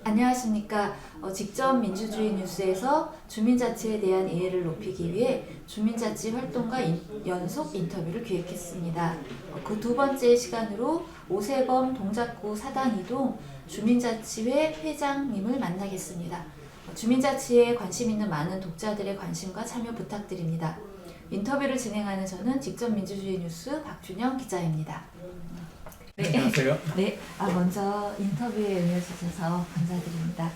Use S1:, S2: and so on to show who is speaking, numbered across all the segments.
S1: 안녕하십니까. 직접 민주주의 뉴스에서 주민자치에 대한 이해를 높이기 위해 주민자치 활동가 연속 인터뷰를 기획했습니다. 그 두 번째 시간으로 오세범 동작구 사당 이동 주민자치회 회장님을 만나겠습니다. 주민자치에 관심 있는 많은 독자들의 관심과 참여 부탁드립니다. 인터뷰를 진행하는 저는 직접 민주주의 뉴스 박준영 기자입니다.
S2: 네. 안녕하세요.
S1: 네, 먼저 인터뷰에 응해주셔서 감사드립니다.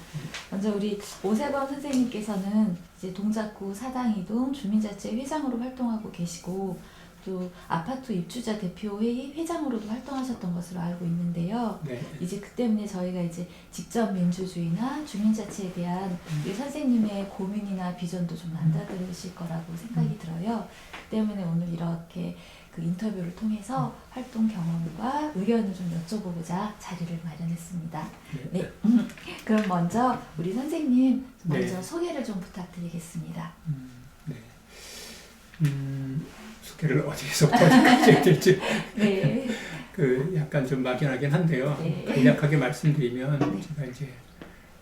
S1: 먼저 우리 오세범 선생님께서는 이제 동작구 사당이동 주민자치 회장으로 활동하고 계시고 또 아파트 입주자 대표회의 회장으로도 활동하셨던 것으로 알고 있는데요.
S2: 네.
S1: 이제 그 때문에 저희가 이제 직접 민주주의나 주민자치에 대한 우리 선생님의 고민이나 비전도 좀 남다르실 거라고 생각이 들어요. 그 때문에 오늘 이렇게 그 인터뷰를 통해서 활동 경험과 의견을 좀 여쭤보고자 자리를 마련했습니다. 네. 그럼 먼저 우리 선생님 먼저
S2: 네.
S1: 소개를 좀 부탁드리겠습니다.
S2: 네. 소개를 어디서부터 어디까지 될지
S1: 네.
S2: 약간 좀 막연하긴 한데요.
S1: 네.
S2: 간략하게 말씀드리면
S1: 네.
S2: 제가 이제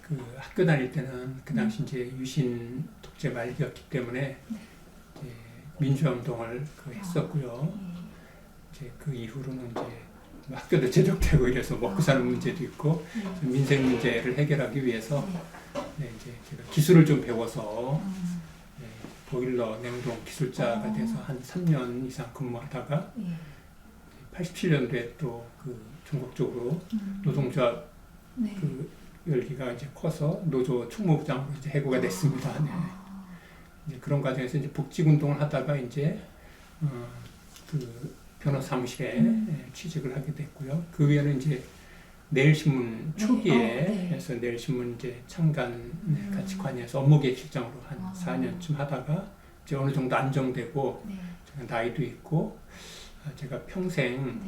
S2: 그 학교 다닐 때는 그 당시 이제 유신 독재 말기였기 때문에 이제 민주화운동을 했었고요. 이제 그 이후로는 이제 학교도 제적되고 이래서 먹고 사는 문제도 있고 민생 문제를 해결하기 위해서 네, 이제 제가 기술을 좀 배워서 네, 보일러 냉동 기술자가 돼서 한 3년 이상 근무하다가 87년도에 또 그 전국적으로 노동조합
S1: 네.
S2: 그 열기가 이제 커서 노조 총무부장으로 이제 해고가 됐습니다. 네. 이제 그런 과정에서 이제 복직운동을 하다가 이제 그 변호사 사무실에 취직을 하게 됐고요. 그 위에는 이제 내일신문 초기에 해서 내일신문 이제 창간 같이 관여해서 업무기획실장으로 한 4년쯤 하다가 이제 어느 정도 안정되고 제가 나이도 있고 제가 평생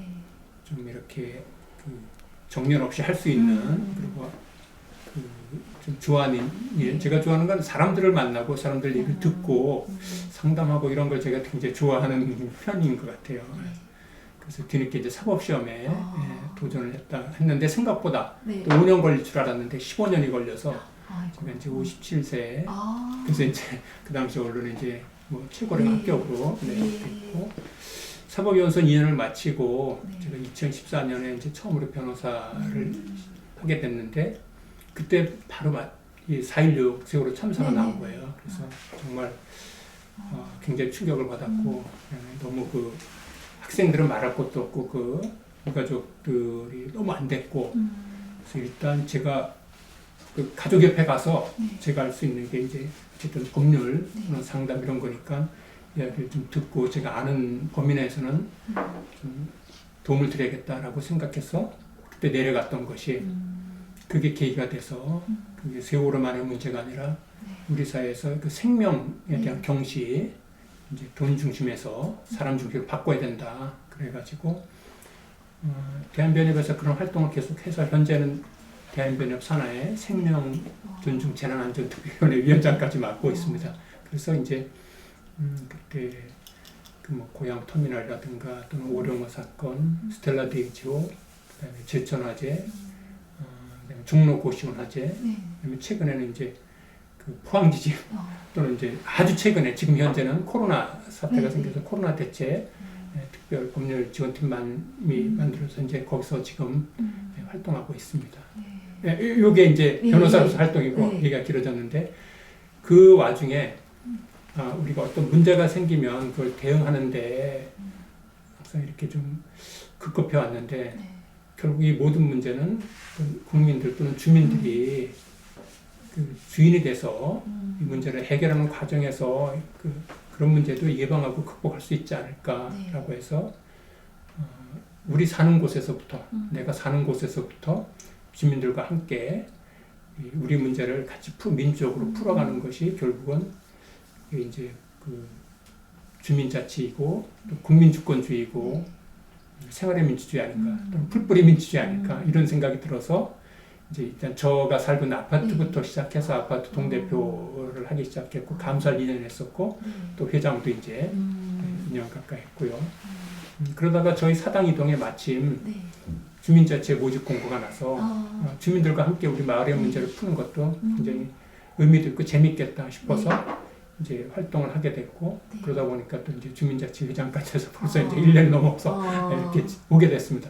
S2: 좀 이렇게 그 정년 없이 할 수 있는 그리고 그 좀 좋아하는 일, 제가 좋아하는 건 사람들을 만나고 사람들 얘기를 듣고 상담하고 이런 걸 제가 굉장히 좋아하는 편인 것 같아요. 그래서 뒤늦게 이제 사법시험에 도전을 했는데 생각보다 또 5년 걸릴 줄 알았는데 15년이 걸려서 제가 이제 57세 그래서 이제 그 당시 언론에 이제 뭐 최고의 합격으로 됐고 사법연수원 2년을 마치고 제가 2014년에 이제 처음으로 변호사를 하게 됐는데 그때 바로 이 4.16 세월호 참사가 나온 거예요. 그래서 정말 굉장히 충격을 받았고 너무 그 학생들은 말할 것도 없고 그 유가족들이 너무 안 됐고 그래서 일단 제가 그 가족협회 가서 제가 할 수 있는 게 이제 어쨌든 법률 상담 이런 거니까 이야기를 좀 듣고 제가 아는 범위 내에서는 좀 도움을 드려야겠다라고 생각해서 그때 내려갔던 것이 그게 계기가 돼서 그게 세월호만의 문제가 아니라 우리 사회에서 그 생명에 대한 경시 이제 돈 중심에서 사람 중심으로 바꿔야 된다 그래가지고 대한변협에서 그런 활동을 계속해서 현재는 대한변협 산하의 생명 존중 재난안전특별위원회 위원장까지 맡고 있습니다. 그래서 이제 그때 그 뭐 고향 터미널이라든가 또는 오령호 사건, 스텔라 데이지호, 그다음에 제천화재, 그다음에 종로 고시원 화재, 그다음에 최근에는 이제 그 포항 지진 또는 이제 아주 최근에 지금 현재는 코로나 사태가 생겨서 코로나 대책 특별 법률 지원팀이 만들어서 이제 거기서 지금 활동하고 있습니다. 요게 이제 변호사로서 활동이고 얘기가 길어졌는데 그 와중에 우리가 어떤 문제가 생기면 그걸 대응하는데 항상 이렇게 좀 급급해 왔는데 결국 이 모든 문제는 국민들 또는 주민들이 그 주인이 돼서 이 문제를 해결하는 과정에서 그런 문제도 예방하고 극복할 수 있지 않을까라고 해서 우리 사는 곳에서부터 내가 사는 곳에서부터 주민들과 함께 우리 문제를 같이 민주적으로 풀어가는 것이 결국은 이제 그 주민자치이고 또 국민주권주의고 생활의 민주주의 아닌가 또는 풀뿌리 민주주의 아닐까 이런 생각이 들어서 이제 일단 저가 살고 있는 아파트부터 시작해서 아파트 동대표를 하기 시작했고 감사를 2년 했었고 또 회장도 이제 2년 가까이 했고요. 그러다가 저희 사당 이동에 마침 주민자치 모집 공고가 나서 주민들과 함께 우리 마을의 문제를 푸는 것도 굉장히 의미도 있고 재밌겠다 싶어서 이제 활동을 하게 됐고
S1: 네.
S2: 그러다 보니까 또 이제 주민자치 회장까지 해서 벌써 이제 1년이 넘어서 이렇게 오게 됐습니다.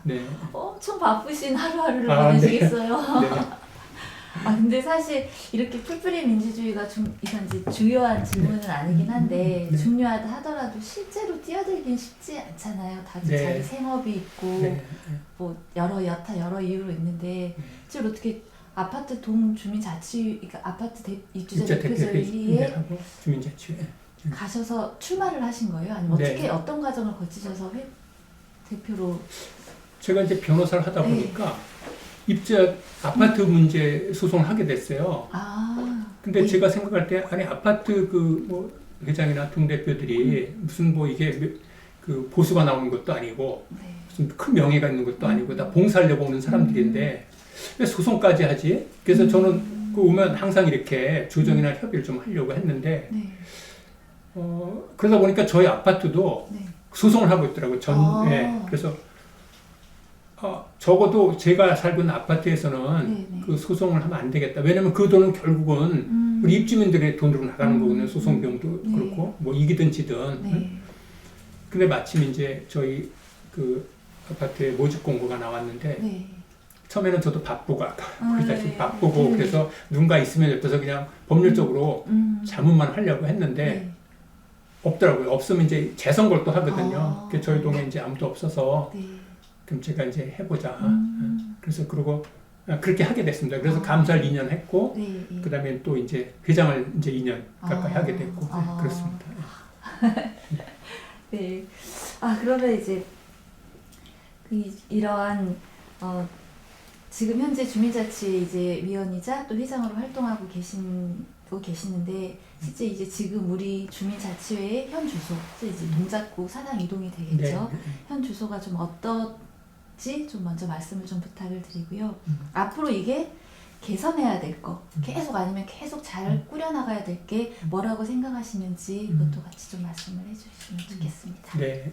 S2: 네.
S1: 엄청 바쁘신 하루하루를
S2: 아,
S1: 보내시겠어요.
S2: 네.
S1: 근데 사실 이렇게 풀뿌리 민주주의가 좀 이제 주요한 질문은 아니긴 한데
S2: 네.
S1: 중요하다 하더라도 실제로 뛰어들긴 쉽지 않잖아요. 다들
S2: 네.
S1: 자기 생업이 있고
S2: 네.
S1: 뭐 여러 이유로 있는데 실제로 어떻게 아파트 동주민자치 그러니까 아파트 입주자 대표소위에
S2: 하고 주민자치
S1: 가셔서 출마를 하신 거예요? 아니면
S2: 네.
S1: 어떻게 어떤 과정을 거치셔서 대표로?
S2: 제가 이제 변호사를 하다 보니까 입주자 아파트 문제 소송을 하게 됐어요. 근데 제가 생각할 때 아니 아파트 그 뭐 회장이나 동대표들이 무슨 뭐 이게 그 보수가 나오는 것도 아니고 무슨 큰 명예가 있는 것도 아니고 다 봉사하려고 오는 사람들인데 왜 소송까지 하지? 그래서 저는 그 오면 항상 이렇게 조정이나 협의를 좀 하려고 했는데 그러다 보니까 저희 아파트도 소송을 하고 있더라고요. 그래서 적어도 제가 살고 있는 아파트에서는 그 소송을 하면 안 되겠다. 왜냐면 그 돈은 결국은 우리 입주민들의 돈으로 나가는 거거든요. 소송 비용도 그렇고 뭐 이기든 지든. 근데 마침 이제 저희 그 아파트에 모집 공고가 나왔는데 처음에는 저도 바쁘고 그러다시피 바쁘고 그래서 누군가 있으면 옆에서 그냥 법률적으로 자문만 하려고 했는데 없더라고요. 없으면 이제 재선거를 하거든요. 그래서 저희 동에 이제 아무도 없어서 그럼 제가 이제 해보자. 그래서 그러고 그렇게 하게 됐습니다. 그래서 감사를 2년 했고 그다음에 또 이제 회장을 이제 2년 가까이 하게 됐고 그렇습니다.
S1: 네. 그러면 이제 이러한 지금 현재 주민자치 이제 위원이자 또 회장으로 활동하고 계시는데 실제 이제 지금 우리 주민자치회의 현 주소, 이제 동작구 사당 이동이 되겠죠. 현 주소가 좀 어떨지 좀 먼저 말씀을 좀 부탁을 드리고요. 앞으로 이게 개선해야 될 거, 계속 아니면 계속 잘 꾸려나가야 될 게 뭐라고 생각하시는지 그것도 같이 좀 말씀을 해주시면 좋겠습니다.
S2: 네.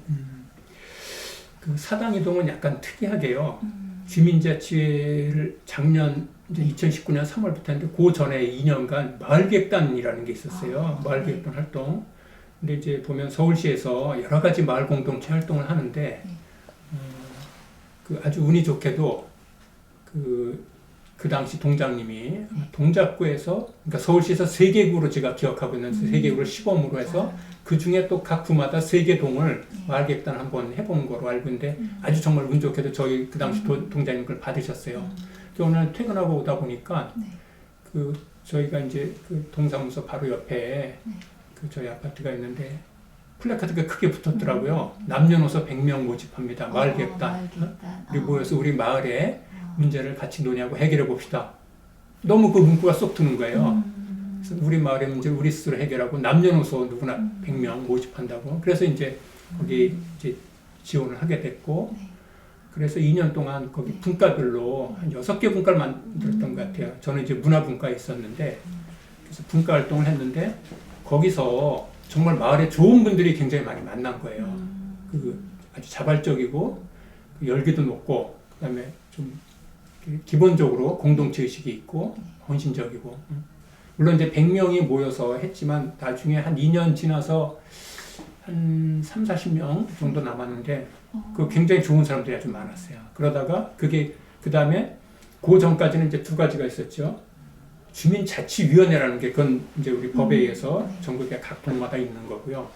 S2: 그 사당 이동은 약간 특이하게요. 주민자치회를 작년 이제 2019년 3월부터 했는데 그 전에 2년간 마을기획단이라는 게 있었어요. 마을기획단 활동. 근데 이제 보면 서울시에서 여러 가지 마을 공동체 활동을 하는데 그 아주 운이 좋게도 그 당시 동장님이 동작구에서 그러니까 서울시에서 3개구로 제가 기억하고 있는 3개구를 시범으로 해서 그 중에 또 각 구마다 3개 동을 마을기획단 한번 해본 거로 알고 있는데 아주 정말 운 좋게도 저희 그 당시 동장님 걸 받으셨어요. 오늘 퇴근하고 오다 보니까 그 저희가 이제 그 동사무소 바로 옆에 그 저희 아파트가 있는데 플래카드가 크게 붙었더라고요. 남녀노소 100명 모집합니다. 마을기획단. 그리고 모여서 우리 마을의 문제를 같이 논의하고 해결해 봅시다. 너무 그 문구가 쏙 드는 거예요. 그래서 우리 마을의 문제를 우리 스스로 해결하고 남녀노소 누구나 100명 모집한다고. 그래서 이제 거기 이제 지원을 하게 됐고 그래서 2년 동안 거기 분과별로 한 6개 분과를 만들었던 것 같아요. 저는 이제 문화분과에 있었는데 그래서 분과 활동을 했는데 거기서 정말 마을에 좋은 분들이 굉장히 많이 만난 거예요. 그 아주 자발적이고 열기도 높고 그다음에 좀 기본적으로 공동체 의식이 있고 헌신적이고 물론 이제 100명이 모여서 했지만 나중에 한 2년 지나서 한 3, 40명 정도 남았는데 그 굉장히 좋은 사람들이 아주 많았어요. 그러다가 그게 그 다음에 그 전까지는 이제 2가지가 있었죠. 주민자치위원회라는 게 그건 이제 우리 법에 의해서 전국에 각 동마다 있는 거고요.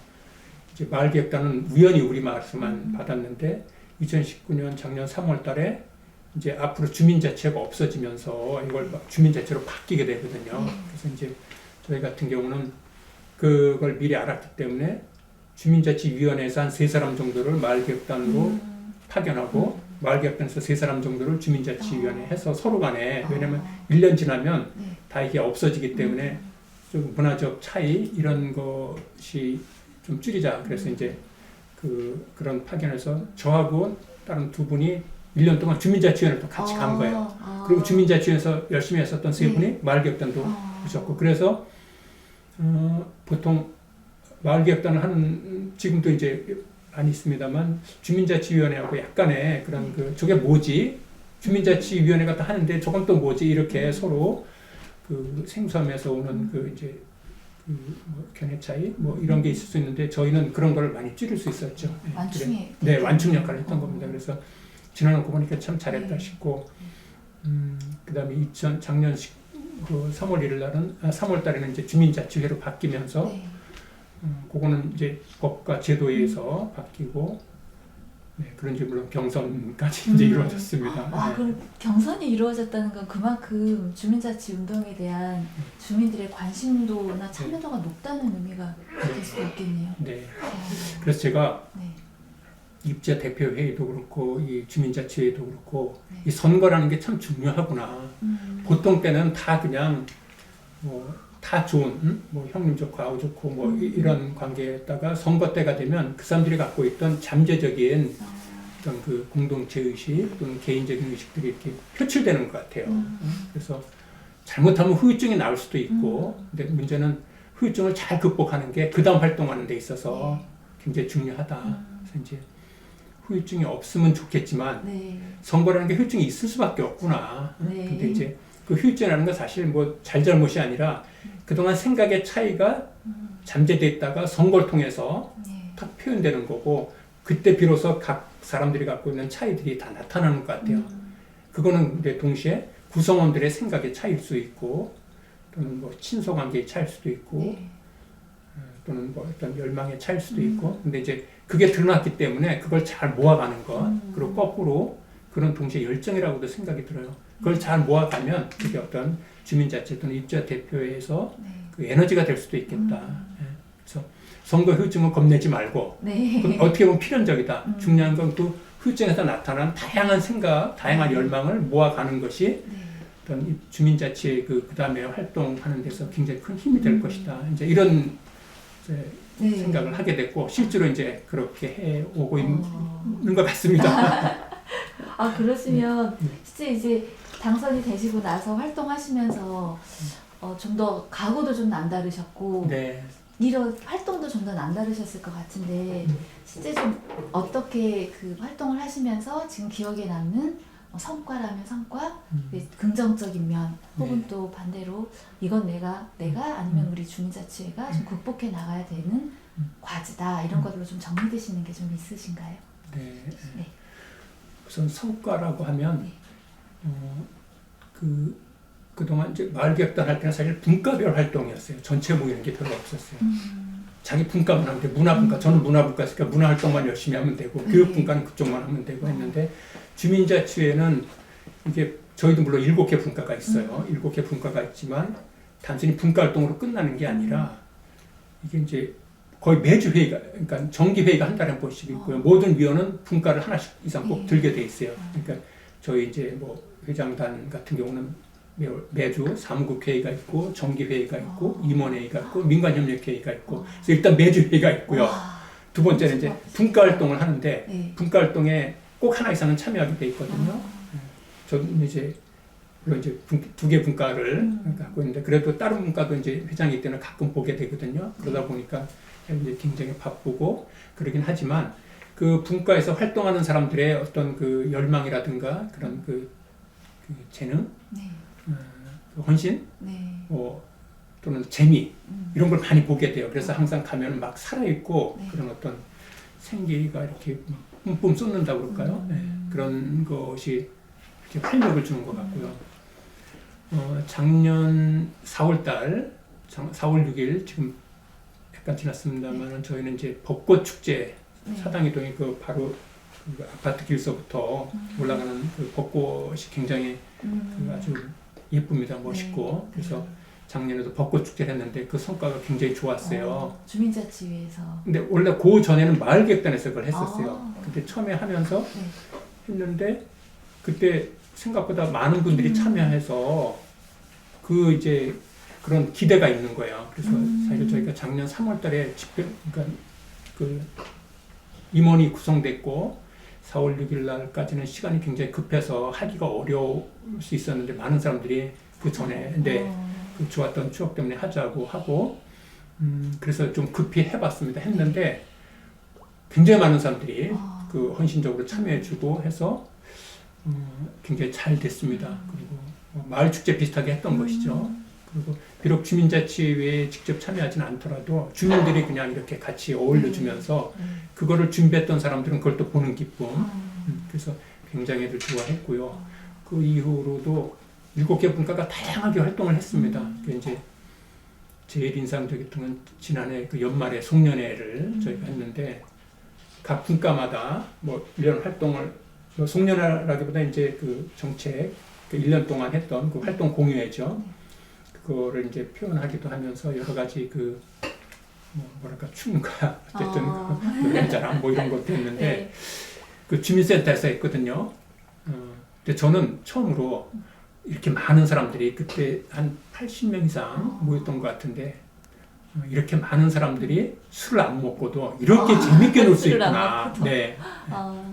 S2: 이제 마을기획단은 우연히 우리 마을에서만 받았는데 2019년 작년 3월 달에 이제 앞으로 주민자치가 없어지면서 이걸 주민자치로 바뀌게 되거든요. 그래서 이제 저희 같은 경우는 그걸 미리 알았기 때문에 주민자치위원회에서 한 3사람 정도를 마을기획단으로 파견하고 마을기획단에서 3사람 정도를 주민자치위원회 해서 서로 간에 왜냐면 1년 지나면 다 이게 없어지기 때문에 좀 문화적 차이 이런 것이 좀 줄이자. 그래서 이제 그런 파견에서 저하고 다른 2분이 1년 동안 주민자치위원회도 같이 간 거예요. 그리고 주민자치위원회에서 열심히 했었던 3분이 마을기획단도 오셨고 그래서 보통 마을기획단을 하는 지금도 이제 많이 있습니다만 주민자치위원회하고 약간의 그런 그 저게 뭐지? 주민자치위원회가 또 하는데 저건 또 뭐지? 이렇게 서로 그 생소함에서 오는 그 이제 그뭐 견해 차이 뭐 이런 게 있을 수 있는데 저희는 그런 걸 많이 줄일 수 있었죠.
S1: 완충의
S2: 네, 완충 역할을 했던 겁니다. 그래서 지나놓고 보니까 참 잘했다 싶고 그다음에 작년 그 3월 1일 날은 3월 달에는 이제 주민자치회로 바뀌면서
S1: 네.
S2: 그거는 이제 법과 제도에 의해서 바뀌고 네, 그런 이제 물론 경선까지 이제 이루어졌습니다.
S1: 아,
S2: 네.
S1: 그럼 경선이 이루어졌다는 건 그만큼 주민자치 운동에 대한 주민들의 관심도나 참여도가 높다는 의미가 될 수도 있겠네요.
S2: 네.
S1: 아,
S2: 그래서 제가
S1: 네.
S2: 입자 대표 회의도 그렇고 이 주민자치회의도 그렇고
S1: 네.
S2: 이 선거라는 게 참 중요하구나. 보통 때는 다 그냥 뭐 다 좋은 뭐 형님 좋고 아우 좋고 뭐 이런 관계에다가 선거 때가 되면 그 사람들이 갖고 있던 잠재적인 어떤 그 공동체 의식 또는 개인적인 의식들이 이렇게 표출되는 것 같아요. 그래서 잘못하면 후유증이 나올 수도 있고 근데 문제는 후유증을 잘 극복하는 게 그 다음 활동하는 데 있어서 굉장히 중요하다. 그래서 이제 후유증이 없으면 좋겠지만
S1: 네.
S2: 선거라는 게 후유증이 있을 수밖에 없구나.
S1: 네.
S2: 근데 이제 그 후유증이라는 건 사실 뭐 잘잘못이 아니라 그동안 생각의 차이가 잠재돼 있다가 선거를 통해서
S1: 네.
S2: 탁 표현되는 거고 그때 비로소 각 사람들이 갖고 있는 차이들이 다 나타나는 것 같아요. 그거는 근데 동시에 구성원들의 생각의 차이일 수 있고 또는 뭐 친소 관계의 차이일 수도 있고
S1: 네.
S2: 또는 뭐 어떤 열망의 차이일 수도 있고 근데 이제 그게 드러났기 때문에 그걸 잘 모아가는 것 그리고 거꾸로 그런 동시에 열정이라고도 생각이 들어요. 그걸 잘 모아가면 그게 어떤 주민자치 또는 입자 대표에서
S1: 네.
S2: 그 에너지가 될 수도 있겠다. 예. 그래서 선거 후유증은 겁내지 말고
S1: 네.
S2: 그건 어떻게 보면 필연적이다. 중요한 건 그 후유증에서 나타난 다양한 생각, 다양한 열망을 모아가는 것이
S1: 네.
S2: 어떤 이 주민자치의 그 다음에 활동하는 데서 굉장히 큰 힘이 될 것이다. 이제 이런 이제
S1: 네.
S2: 생각을 하게 됐고 실제로 이제 그렇게 해 오고
S1: 어.
S2: 있는 것 같습니다.
S1: 아, 그러시면 실제 이제 당선이 되시고 나서 활동하시면서 좀 더 각오도 좀 남다르셨고
S2: 네.
S1: 이런 활동도 좀 더 남다르셨을 것 같은데 실제 좀 어떻게 그 활동을 하시면서 지금 기억에 남는 성과라면 성과, 긍정적인 면 혹은
S2: 네.
S1: 또 반대로 이건 내가 아니면 우리 주민자치회가 좀 극복해 나가야 되는 과제다 이런 것들로 좀 정리되시는 게 좀 있으신가요?
S2: 네.
S1: 네.
S2: 우선 성과라고 하면
S1: 네.
S2: 그동안 이제 마을개혁단 할 때는 사실 분과별 활동이었어요. 전체 모이는 게 별로 없었어요. 자기 분과만 하면 돼. 문화분과. 저는 문화분과였으니까 문화활동만 열심히 하면 되고 교육분과는 그쪽만 하면 되고 했는데 주민자치회는 이게 저희도 물론 7개 분과가 있어요. 7개 분과가 있지만 단순히 분과활동으로 끝나는 게 아니라 이게 이제 거의 매주 회의가, 그러니까 정기 회의가 한 달에 한 번씩 있고요. 모든 위원은 분과를 하나씩 이상 꼭 들게 돼 있어요. 그러니까 저희 이제 뭐 회장단 같은 경우는 매주 사무국 회의가 있고 정기 회의가 있고 임원 회의가 있고 민간협력 회의가 있고 그래서 일단 매주 회의가 있고요. 두 번째는 이제 분과 활동을 하는데
S1: 네.
S2: 분과 활동에 꼭 하나 이상은 참여하게 돼 있거든요. 저는 이제 물론 이제 2개 분과를 갖고 있는데 그래도 다른 분과도 이제 회장이기 때문에 가끔 보게 되거든요. 그러다 보니까 이제 굉장히 바쁘고 그러긴 하지만 그 분과에서 활동하는 사람들의 어떤 그 열망이라든가 그런 그 재능,
S1: 네.
S2: 그 헌신,
S1: 네.
S2: 또는 재미 이런 걸 많이 보게 돼요. 그래서 항상 가면 막 살아있고
S1: 네.
S2: 그런 어떤 생기가 이렇게 뿜뿜 쏟는다 그럴까요? 네. 그런 것이 이렇게 활력을 주는 것 같고요. 작년 4월 6일 지금 약간 지났습니다만 저희는 이제 벚꽃 축제
S1: 네.
S2: 사당이동이 그 바로 그 아파트 길서부터 올라가는 그 벚꽃이 굉장히 그 아주 예쁩니다. 멋있고
S1: 네.
S2: 그래서 작년에도 벚꽃 축제를 했는데 그 성과가 굉장히 좋았어요.
S1: 주민자치회에서.
S2: 근데 원래 그 전에는 마을개혁단에서 그걸 했었어요.
S1: 아.
S2: 근데 처음에 하면서
S1: 네.
S2: 했는데 그때 생각보다 많은 분들이 참여해서 그 이제 그런 기대가 있는 거예요. 그래서 사실 저희가 작년 3월달에 그러니까 그 임원이 구성됐고 4월 6일 날까지는 시간이 굉장히 급해서 하기가 어려울 수 있었는데 많은 사람들이 그 전에 그 좋았던 추억 때문에 하자고 하고 그래서 좀 급히 해봤습니다. 했는데 굉장히 많은 사람들이
S1: 아.
S2: 그 헌신적으로 참여해주고 해서 굉장히 잘 됐습니다. 그리고 마을 축제 비슷하게 했던 것이죠. 그리고 비록 주민자치회에 직접 참여하지는 않더라도 주민들이 그냥 이렇게 같이 어울려주면서 그거를 준비했던 사람들은 그걸 또 보는 기쁨. 그래서 굉장히들 좋아했고요. 그 이후로도 7개 분과가 다양하게 활동을 했습니다. 그 이제 제일 인상적이었던 건 지난해 그 연말에 송년회를 저희가 했는데 각 분과마다 뭐 1년 활동을 뭐 송년회라기보다 이제 그 정책 그 1년 동안 했던 그 활동 공유회죠. 그거를 이제 표현하기도 하면서 여러 가지 그 뭐랄까 춤과 어쨌든 노래자랑 뭐 이런 것도 했는데
S1: 네.
S2: 그 주민센터에서 했거든요. 근데 저는 처음으로 이렇게 많은 사람들이 그때 한 80명 이상 모였던 것 같은데 이렇게 많은 사람들이 술을 안 먹고도 이렇게 재밌게 놀 수
S1: 술을 안
S2: 있구나.
S1: 먹고도.
S2: 네.
S1: 아,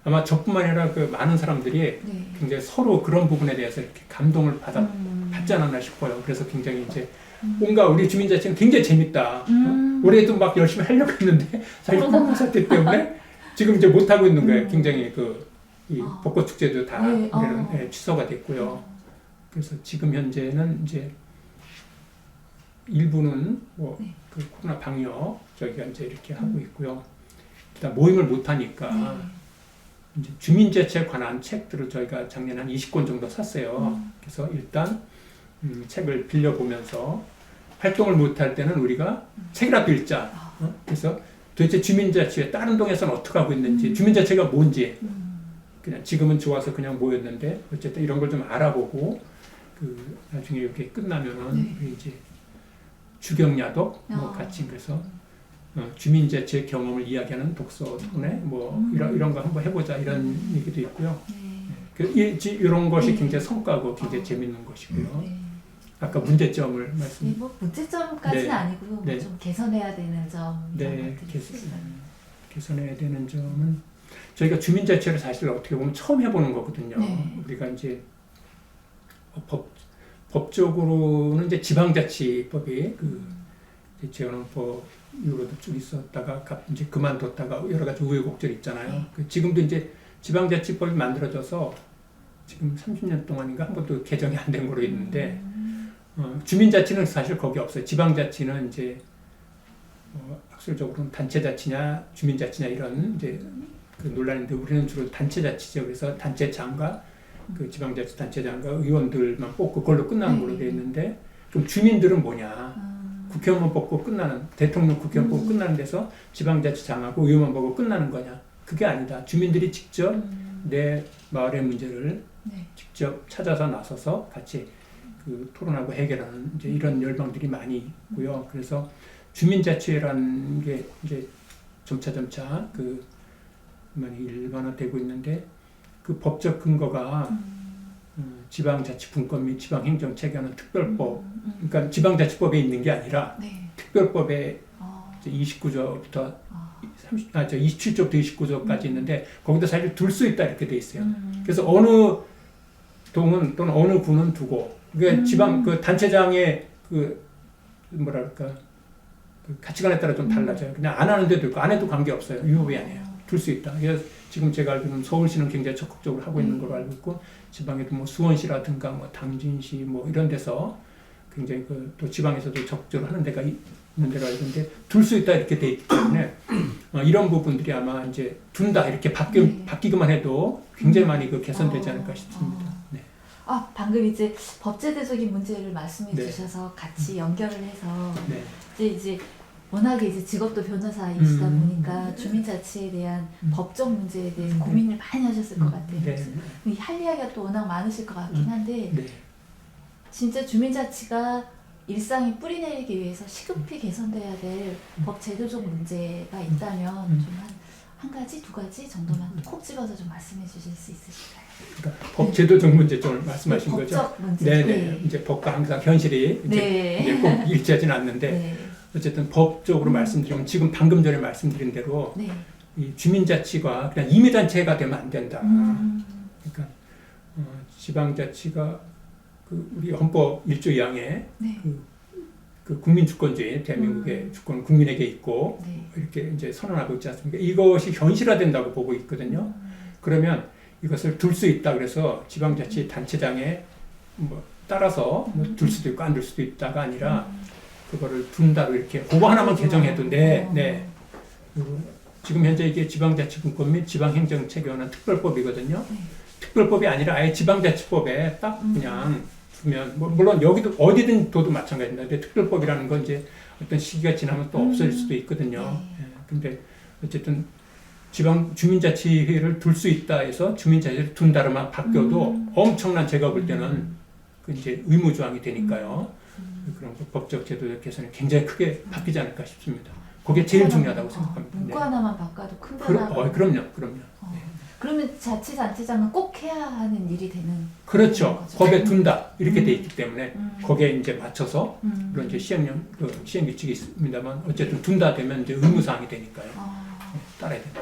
S2: 아마 저뿐만 아니라 그 많은 사람들이
S1: 네.
S2: 굉장히 서로 그런 부분에 대해서 이렇게 감동을 받지 않았나 싶어요. 그래서 굉장히 이제 뭔가 우리 주민자치는 굉장히 재밌다. 올해도 막 열심히 하려고 했는데 사실 코로나 사태 때문에 지금 이제 못 하고 있는 거예요. 굉장히 이 벚꽃 축제도 다
S1: 네.
S2: 올해는 취소가 됐고요. 그래서 지금 현재는 이제 일부는 뭐 그 코로나 방역 저희가 이제 이렇게 하고 있고요. 일단 모임을 못 하니까 이제 주민자치에 관한 책들을 저희가 작년에 한 20권 정도 샀어요. 그래서 일단 책을 빌려보면서 활동을 못 할 때는 우리가 책이라도 읽자. 그래서 도대체 주민자치회 다른 동에서는 어떻게 하고 있는지, 주민자치가 뭔지, 그냥 지금은 좋아서 그냥 모였는데 어쨌든 이런 걸 좀 알아보고 그 나중에 이렇게 끝나면은 우리 이제 주경야독 뭐 같이 그래서 주민자치의 경험을 이야기하는 독서촌에 뭐 이런 거 한번 해보자 이런 얘기도 있고요. 이런 것이 굉장히 성과고 굉장히 재밌는 것이고요. 아까 문제점을 말씀.
S1: 뭐 문제점까지는
S2: 네.
S1: 아니고요. 뭐
S2: 네.
S1: 좀 개선해야 되는 점 이런
S2: 네,
S1: 것들이 있으시다면.
S2: 개선해야 되는 점은 저희가 주민자치를 사실 어떻게 보면 처음 해보는 거거든요.
S1: 네.
S2: 우리가 이제 법적으로는 이제 지방자치법이 이제 재헌헌법 이후로도 쭉 있었다가 이제 그만뒀다가 여러 가지 우여곡절 있잖아요. 지금도 이제 지방자치법이 만들어져서 지금 30년 동안인가 한 번도 개정이 안 된 거로 있는데 주민자치는 사실 거기 없어요. 지방자치는 이제 학술적으로는 단체자치냐 주민자치냐 이런 이제 그 논란인데 우리는 주로 단체자치죠. 그래서 단체장과 그 지방자치 단체장과 의원들만 뽑고 그걸로 끝나는 걸로 되어 있는데 그럼 주민들은 뭐냐? 국회의원만 뽑고 끝나는 대통령 국회의원 뽑고 끝나는 데서 지방자치장하고 의원만 보고 끝나는 거냐? 그게 아니다. 주민들이 직접 내 마을의 문제를 직접 찾아서 나서서 같이 그 토론하고 해결하는 이제 이런 열방들이 많이 있고요. 그래서 주민자치회라는 게 이제 점차 그 많이 일반화되고 있는데 그 법적 근거가 지방자치분권 및 지방행정체계하는 특별법, 그러니까 지방자치법에 있는 게 아니라 특별법에 29조부터 27조부터 29조까지 있는데 거기다 사실 둘 수 있다 이렇게 돼 있어요. 그래서 어느 동은 또는 어느 군은 두고 그게 지방 그 단체장의 그 뭐랄까 그 가치관에 따라 좀 달라져요. 그냥 안 하는 데도 있고 안 해도 관계 없어요. 유효비 아니에요. 둘 수 있다. 그래서 지금 제가 알기로는 서울시는 굉장히 적극적으로 하고 있는 걸로 알고 있고 지방에도 뭐 수원시라든가 뭐 당진시 뭐 이런 데서 굉장히 그 또 지방에서도 적극적으로 하는 데가 있는 데가 있는데 둘 수 있다 이렇게 돼 있기 때문에 이런 부분들이 아마 이제 둔다 이렇게 바뀌기만 해도 굉장히 많이 그 개선되지 않을까 싶습니다. 네.
S1: 방금 이제 법제도적인 문제를 말씀해
S2: 네.
S1: 주셔서 같이 연결을 해서
S2: 네.
S1: 이제 워낙에 이제 직업도 변호사이시다 보니까 주민자치에 대한 법적 문제에 대해 고민을 많이 하셨을 것 같아요.
S2: 네.
S1: 그래서 할 이야기가 또 워낙 많으실 것 같긴 한데
S2: 네.
S1: 진짜 주민자치가 일상에 뿌리내리기 위해서 시급히 개선돼야 될 법 제도적 문제가 있다면 좀 한 가지, 두 가지 정도만 콕 집어서 좀 말씀해 주실 수 있으실까요?
S2: 그러니까 법 제도적 문제점을 말씀하신 거죠.
S1: 법적 문제.
S2: 네네. 이제 법과 항상 현실이 이제 꼭 일치하지는 않는데 어쨌든 법적으로 말씀드리면 지금 방금 전에 말씀드린 대로 이 주민자치가 그냥 임의단체가 되면 안 된다. 그러니까 지방자치가 그 우리 헌법 1조 2항에 그 국민주권주의, 대한민국의 주권은 국민에게 있고
S1: 네.
S2: 이렇게 이제 선언하고 있지 않습니까? 이것이 현실화된다고 보고 있거든요. 그러면 이것을 둘 수 있다 그래서 지방자치단체장에 뭐 따라서 뭐 둘 수도 있고 안 둘 수도 있다가 아니라 그거를 둔다고 이렇게 그거 하나만 개정해도 네. 지금 현재 이게 지방자치분권 및 지방행정체에 관한 특별법이거든요.
S1: 네.
S2: 특별법이 아니라 아예 지방자치법에 딱 그냥 두면 뭐 물론 여기도 어디든 둬도 마찬가지입니다. 근데 특별법이라는 건 이제 어떤 시기가 지나면 또 없어질 수도 있거든요.
S1: 네.
S2: 예, 근데 어쨌든 지방 주민자치회를 둘 수 있다 해서 주민자치를 둔다로만 바뀌어도 엄청난 제가 볼 때는 그 이제 의무 조항이 되니까요. 그런 그 법적 제도적 개선이 굉장히 크게 바뀌지 않을까 싶습니다. 그게 제일 중요하다고 생각합니다.
S1: 문구 하나만 바꿔도 큰 변화가.
S2: 그럼요. 네.
S1: 그러면 자치단체장은 꼭 해야 하는 일이 되는.
S2: 그렇죠.
S1: 거죠.
S2: 법에 둔다 이렇게 돼 있기 때문에
S1: 음.
S2: 거기에 이제 맞춰서 물론 이제 시행 규칙이 있습니다만 어쨌든 둔다 되면 이제 의무 사항이 되니까요.
S1: 아.
S2: 따라야 됩니다.